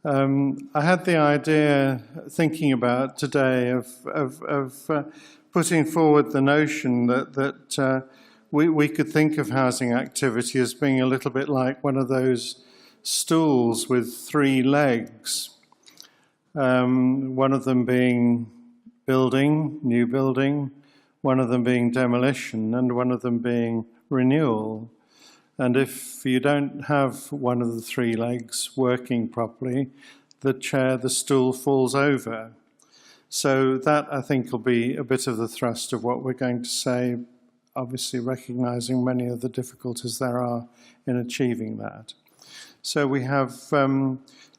I had the idea, thinking about today, of putting forward the notion that we could think of housing activity as being a little bit like one of those stools with three legs, one of them being building, new building, one of them being demolition, and one of them being renewal. And if you don't have one of the three legs working properly, the stool falls over. So that, I think, will be a bit of the thrust of what we're going to say, obviously recognising many of the difficulties there are in achieving that. So we have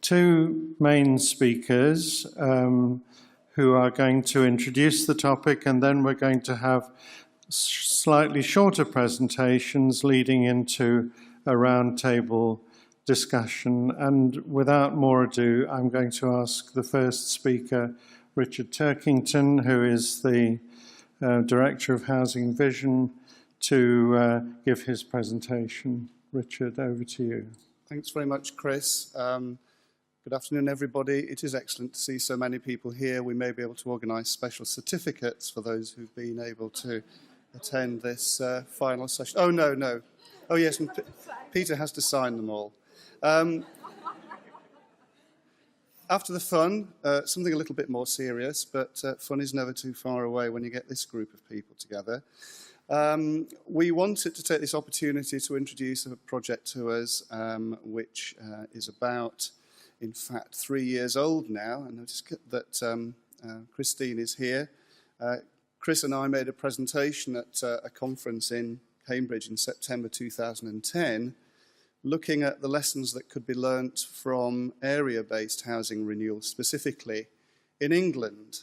two main speakers who are going to introduce the topic, and then we're going to have slightly shorter presentations leading into a roundtable discussion. And without more ado, I'm going to ask the first speaker, Richard Turkington, who is the Director of Housing Vision, to give his presentation. Richard, over to you. Thanks very much, Chris. Good afternoon, everybody. It is excellent to see so many people here. We may be able to organise special certificates for those who've been able to attend this final session. Oh, no. Oh, yes, and Peter has to sign them all. After the fun, something a little bit more serious, but fun is never too far away when you get this group of people together. We wanted to take this opportunity to introduce a project to us, which is about, in fact, 3 years old now. And notice that Christine is here. Chris and I made a presentation at a conference in Cambridge in September 2010, looking at the lessons that could be learnt from area-based housing renewal, specifically in England.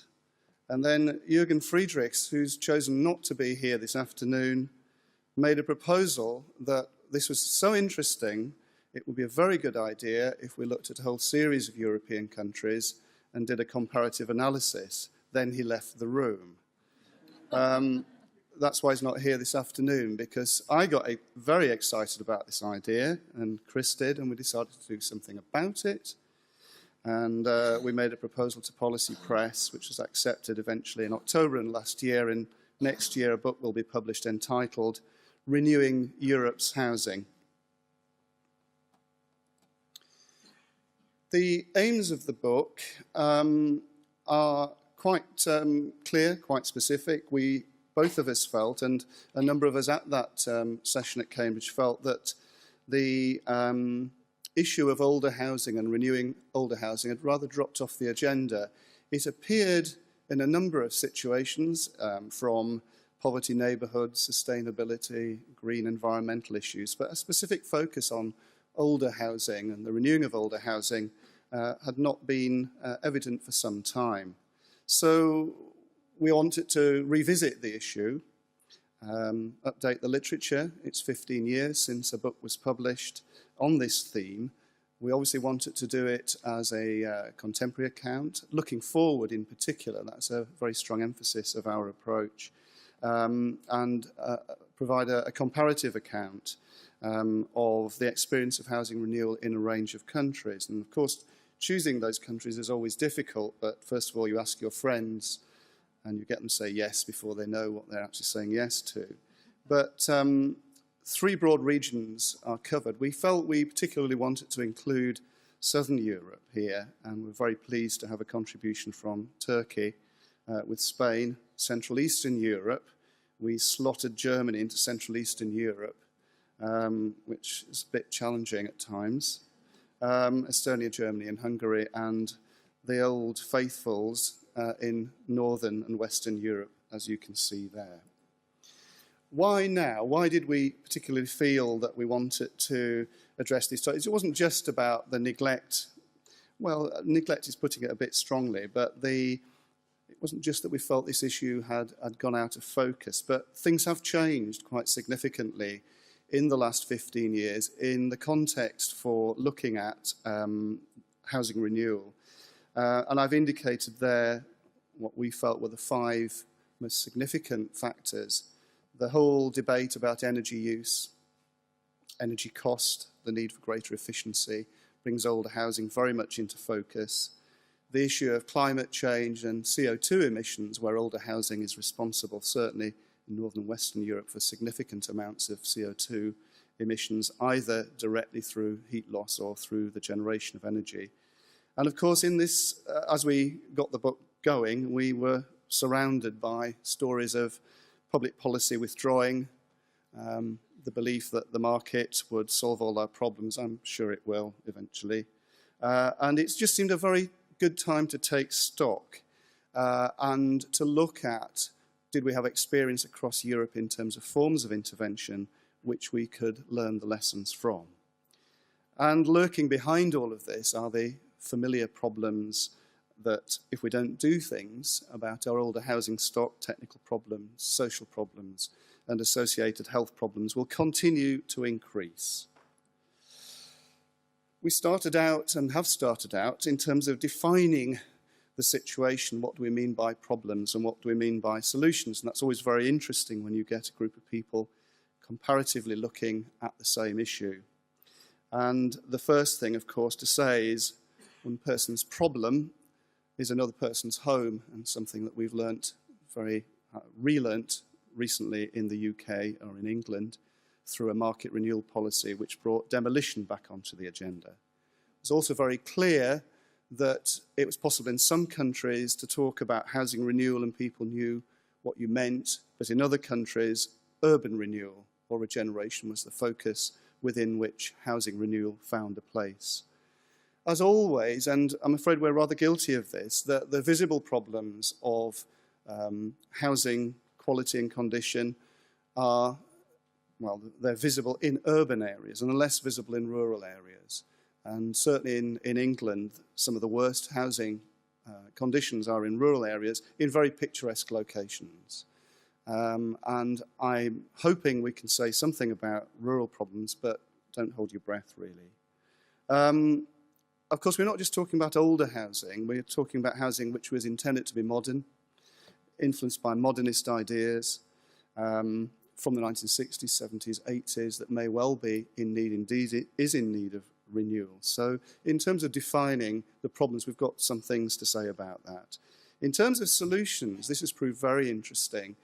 And then Jürgen Friedrichs, who's chosen not to be here this afternoon, made a proposal that this was so interesting, it would be a very good idea if we looked at a whole series of European countries and did a comparative analysis. Then he left the room. That's why he's not here this afternoon, because I got very excited about this idea, and Chris did, and we decided to do something about it. And we made a proposal to Policy Press, which was accepted eventually in October and last year. And next year, a book will be published entitled Renewing Europe's Housing. The aims of the book are quite clear, quite specific. Both of us felt, and a number of us at that session at Cambridge felt, that the issue of older housing and renewing older housing had rather dropped off the agenda. It appeared in a number of situations, from poverty neighbourhoods, sustainability, green environmental issues, but a specific focus on older housing and the renewing of older housing had not been evident for some time. So we wanted to revisit the issue, update the literature. It's 15 years since a book was published on this theme. We obviously wanted to do it as a contemporary account, looking forward in particular. That's a very strong emphasis of our approach, and provide a comparative account of the experience of housing renewal in a range of countries. And of course, choosing those countries is always difficult, but first of all, you ask your friends and you get them to say yes before they know what they're actually saying yes to. But three broad regions are covered. We felt we particularly wanted to include Southern Europe here, and we're very pleased to have a contribution from Turkey, with Spain, Central Eastern Europe. We slotted Germany into Central Eastern Europe, which is a bit challenging at times. Estonia, Germany and Hungary, and the old faithfuls in Northern and Western Europe, as you can see there. Why now? Why did we particularly feel that we wanted to address these topics? It wasn't just about the neglect. Well, neglect is putting it a bit strongly, but it wasn't just that we felt this issue had gone out of focus, but things have changed quite significantly in the last 15 years in the context for looking at housing renewal. And I've indicated there what we felt were the five most significant factors. The whole debate about energy use, energy cost, the need for greater efficiency, brings older housing very much into focus. The issue of climate change and CO2 emissions, where older housing is responsible, certainly in Northern and Western Europe, for significant amounts of CO2 emissions, either directly through heat loss or through the generation of energy. And of course, in this, as we got the book going, we were surrounded by stories of public policy withdrawing, the belief that the market would solve all our problems. I'm sure it will eventually. And it's just seemed a very good time to take stock and to look at, did we have experience across Europe in terms of forms of intervention which we could learn the lessons from. And lurking behind all of this are the familiar problems that if we don't do things about our older housing stock, technical problems, social problems, and associated health problems will continue to increase. We started out and have started out in terms of defining the situation. What do we mean by problems and what do we mean by solutions? And that's always very interesting when you get a group of people comparatively looking at the same issue. And the first thing, of course, to say is one person's problem is another person's home, and something that we've relearnt recently in the UK or in England through a market renewal policy which brought demolition back onto the agenda. It's also very clear that it was possible in some countries to talk about housing renewal and people knew what you meant, but in other countries, urban renewal or regeneration was the focus within which housing renewal found a place. As always, and I'm afraid we're rather guilty of this, the visible problems of housing quality and condition are, well, they're visible in urban areas and are less visible in rural areas. And certainly in England, some of the worst housing conditions are in rural areas in very picturesque locations. And I'm hoping we can say something about rural problems, but don't hold your breath, really. Of course, we're not just talking about older housing. We're talking about housing which was intended to be modern, influenced by modernist ideas from the 1960s, 70s, 80s that may well be in need, indeed it is in need of renewal. So in terms of defining the problems, we've got some things to say about that. In terms of solutions, this has proved very interesting.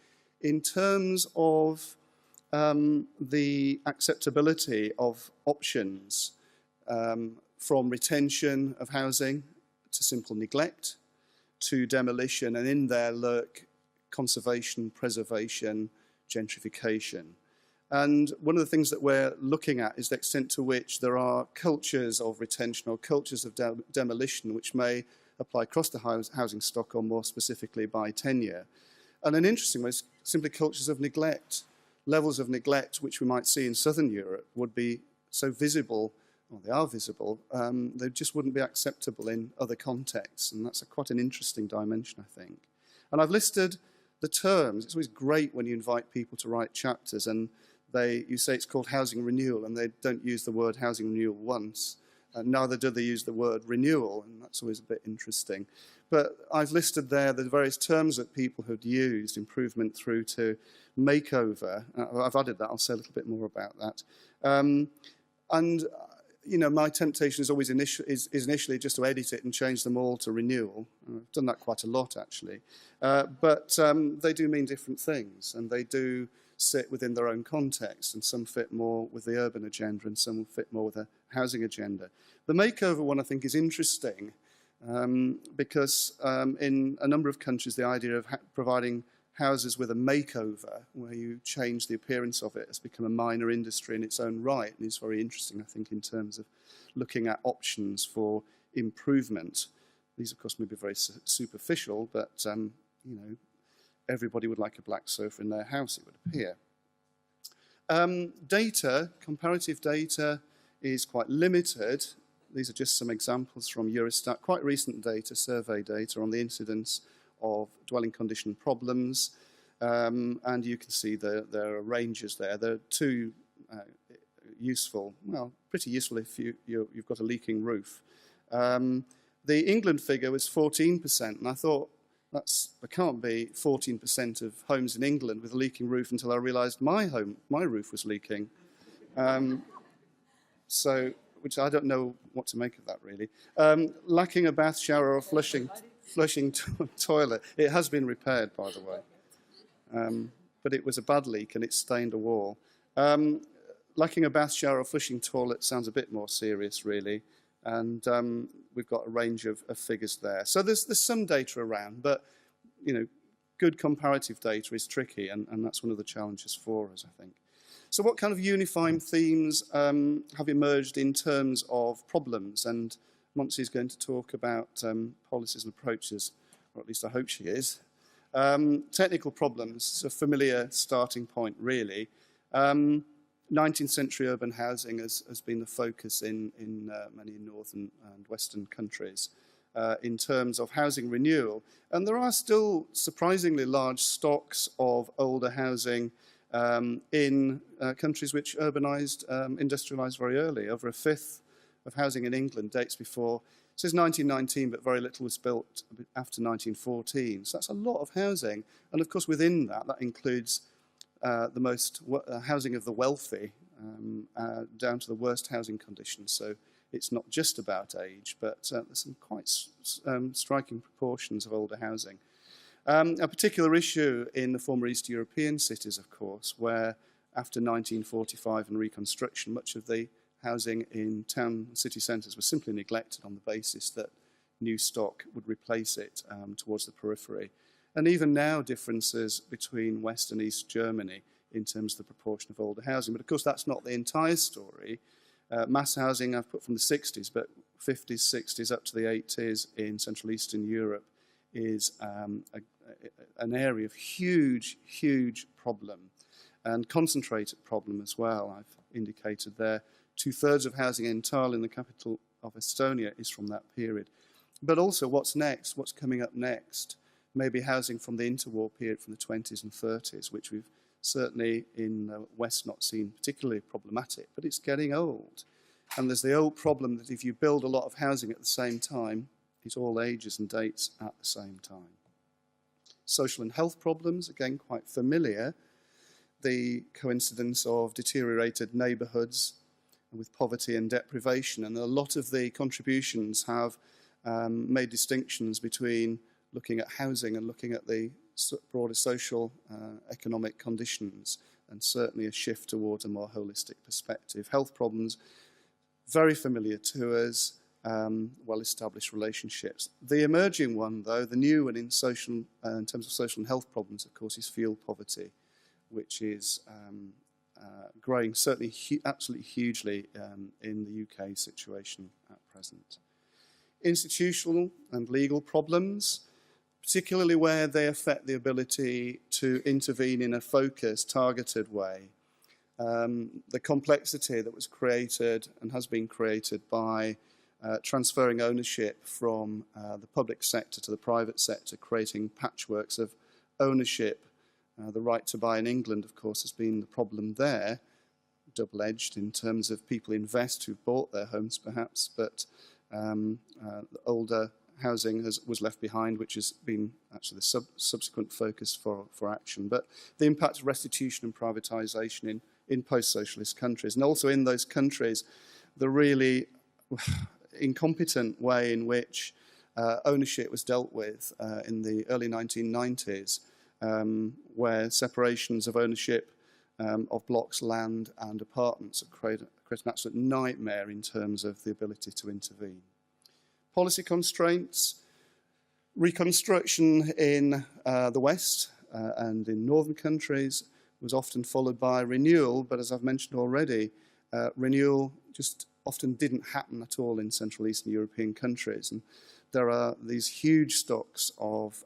In terms of the acceptability of options from retention of housing to simple neglect to demolition, and in there lurk conservation, preservation, gentrification. And one of the things that we're looking at is the extent to which there are cultures of retention or cultures of demolition which may apply across the housing stock or more specifically by tenure. And an interesting one is simply cultures of neglect. Levels of neglect which we might see in Southern Europe would be so visible, or they are visible, they just wouldn't be acceptable in other contexts. And that's quite an interesting dimension, I think. And I've listed the terms. It's always great when you invite people to write chapters and you say it's called housing renewal and they don't use the word housing renewal once. Neither do they use the word renewal, and that's always a bit interesting. But I've listed there the various terms that people have used, improvement through to makeover. I've added that. I'll say a little bit more about that. And you know, my temptation is always initially just to edit it and change them all to renewal. I've done that quite a lot, actually. But they do mean different things, and they do sit within their own context, and some fit more with the urban agenda and some fit more with a housing agenda. The makeover one, I think, is interesting because in a number of countries, the idea of providing houses with a makeover, where you change the appearance of it, has become a minor industry in its own right, and is very interesting, I think, in terms of looking at options for improvement. These, of course, may be very superficial, but you know, everybody would like a black sofa in their house, it would appear. Data, comparative data, is quite limited. These are just some examples from Eurostat, quite recent data, survey data on the incidence of dwelling condition problems, and you can see there are ranges there. There are two useful, well, pretty useful if you've got a leaking roof. The England figure was 14%, and I thought, there can't be 14% of homes in England with a leaking roof until I realised my roof was leaking. So which I don't know what to make of that really. Lacking a bath, shower or flushing toilet. It has been repaired, by the way, but it was a bad leak and it stained a wall. Lacking a bath, shower or flushing toilet sounds a bit more serious really, and we've got a range of figures there. So there's some data around, but good comparative data is tricky, and that's one of the challenges for us, I think. So what kind of unifying themes have emerged in terms of problems? And Monty is going to talk about policies and approaches, or at least I hope she is. Technical problems, it's a familiar starting point, really. 19th century urban housing has been the focus in many northern and western countries in terms of housing renewal. And there are still surprisingly large stocks of older housing in countries which urbanised, industrialised very early. Over a fifth of housing in England dates before, it says 1919, but very little was built after 1914. So that's a lot of housing. And of course, within that includes the most housing of the wealthy, down to the worst housing conditions. So it's not just about age, but there's some quite striking proportions of older housing. A particular issue in the former East European cities, of course, where after 1945 and reconstruction, much of the housing in town and city centres was simply neglected on the basis that new stock would replace it towards the periphery. And even now, differences between West and East Germany in terms of the proportion of older housing. But of course, that's not the entire story. Mass housing I've put from the 60s, but 50s, 60s up to the 80s in Central Eastern Europe is an area of huge, huge problem, and concentrated problem as well. I've indicated there 2/3 of housing in Tallinn, the capital of Estonia, is from that period. But also what's next, what's coming up next, maybe housing from the interwar period from the 20s and 30s, which we've certainly in the West not seen particularly problematic, but it's getting old. And there's the old problem that if you build a lot of housing at the same time, it's all ages and dates at the same time. Social and health problems, again, quite familiar. The coincidence of deteriorated neighbourhoods with poverty and deprivation. And a lot of the contributions have made distinctions between looking at housing and looking at the broader social economic conditions, and certainly a shift towards a more holistic perspective. Health problems, very familiar to us, well-established relationships. The emerging one, though, the new one in terms of social and health problems, of course, is fuel poverty, which is growing certainly absolutely hugely in the UK situation at present. Institutional and legal problems, particularly where they affect the ability to intervene in a focused, targeted way. The complexity that was created and has been created by transferring ownership from the public sector to the private sector, creating patchworks of ownership. The right to buy in England, of course, has been the problem there, double-edged in terms of people invest who've bought their homes perhaps, but the older housing was left behind, which has been actually the subsequent focus for action. But the impact of restitution and privatisation in post-socialist countries, and also in those countries, the really incompetent way in which ownership was dealt with in the early 1990s, where separations of ownership of blocks, land and apartments have created an absolute nightmare in terms of the ability to intervene. Policy constraints, reconstruction in the West and in northern countries was often followed by renewal, but as I've mentioned already, renewal just often didn't happen at all in Central Eastern European countries. And there are these huge stocks of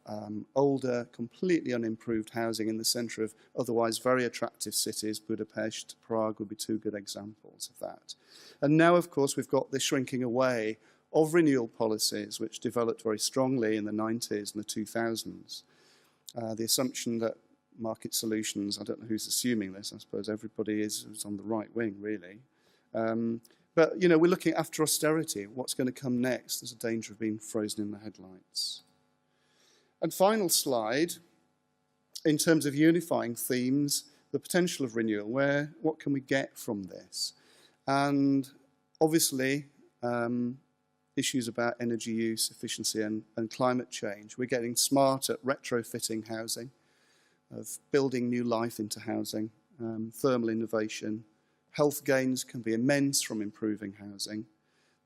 older, completely unimproved housing in the centre of otherwise very attractive cities. Budapest, Prague would be two good examples of that. And now, of course, we've got the shrinking away of renewal policies, which developed very strongly in the 90s and the 2000s. The assumption that market solutions, I don't know who's assuming this, I suppose everybody is on the right wing, really. But, we're looking after austerity. What's going to come next? There's a danger of being frozen in the headlights. And final slide, in terms of unifying themes, the potential of renewal, what can we get from this? And Obviously, issues about energy use, efficiency and climate change. We're getting smart at retrofitting housing, of building new life into housing, thermal innovation. Health gains can be immense from improving housing.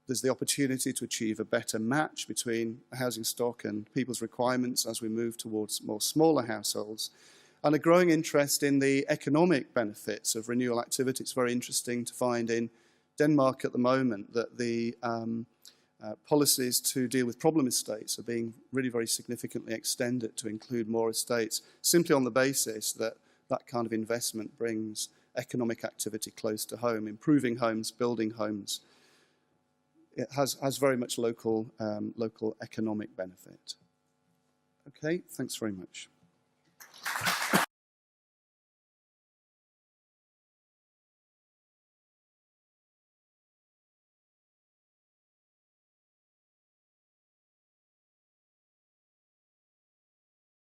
There's the opportunity to achieve a better match between housing stock and people's requirements as we move towards more smaller households, and a growing interest in the economic benefits of renewal activity. It's very interesting to find in Denmark at the moment that the policies to deal with problem estates are being really very significantly extended to include more estates, simply on the basis that that kind of investment brings economic activity close to home, improving homes, building homes. It has very much local economic benefit. Okay, thanks very much.